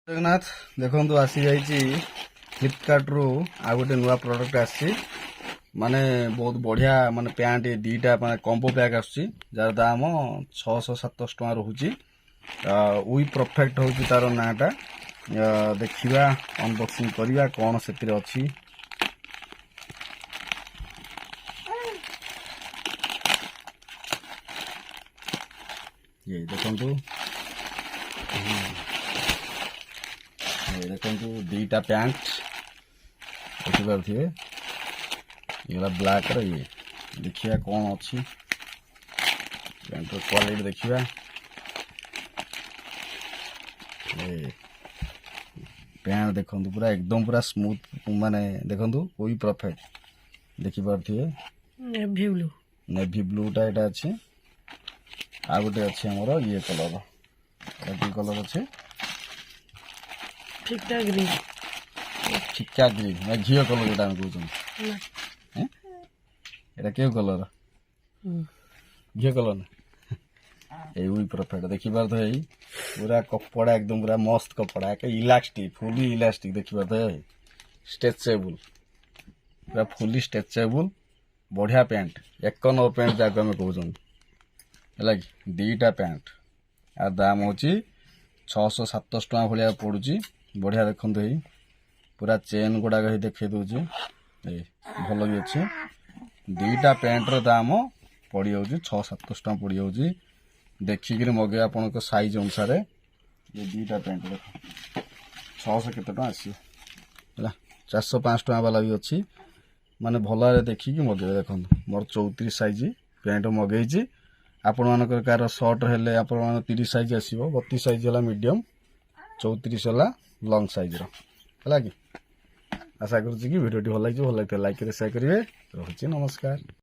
जगन्नाथ देखो आसी जाइए फ्लिपकार्ट रु आ गोटे नुआ प्रोडक्ट आसी माने बहुत बढ़िया माने पैंट दीटा माने कॉम्बो पैक आसुची जार दाम 600-700 टका रहूची वी परफेक्ट होची तार नाटा देखिबा अनबॉक्सिंग करिबा कोन सेतिरे अछि ये देखंतु देखो दीटा पैंट देखिपे ये ब्लैक ये देखिए कौन अच्छी पैंट क्वालिटी देखिए पैंट देखो पूरा एकदम पूरा स्मूथ माने देखो कोई परफेक्ट देखिपे नेवी ब्लूटा यहाँ अच्छे आ गोटे अच्छे आमर ये कलर कि कलर अच्छे फिका ग्रीन फिका ग्रीन ना घीओ कलर जोटा कहते एटा क्यों कलर घीओ कलर ना ये परफेक्ट देखी पार तो यही पूरा कपड़ा एकदम पूरा मस्त कपड़ा इलास्टिक फुली इलास्टिक देखी पार तो स्ट्रेचेबल पूरा फुली स्ट्रेचेबल बढ़िया पैंट एक नंबर पैंट जहाँ आम कहते दीटा पैंट आ दाम हूँ 600-700 टका भाया पड़ुची बढ़िया देखते ही पूरा चेन गुड़ाक देखे दूचे भल भी अच्छे दीटा पैंटर दाम पड़ जाऊँ 600-700 टका पड़ जाऊँ देखिक मगे आपण साइज अनुसार ये दीटा पैंट देख 600 केते टका आसी 405 टका वाला भी अच्छी माने भल देखिक मगे देखो मोर 34 साइज पैंट मगेची आपण मानकर कार सर्ट हेले आपण मान 30 साइज आसीबो 32 साइज होला मीडियम 34 होला लॉन्ग साइज रो कि आशा करूँ कि वीडियो भल लगे लाइक शेयर करेंगे रही नमस्कार।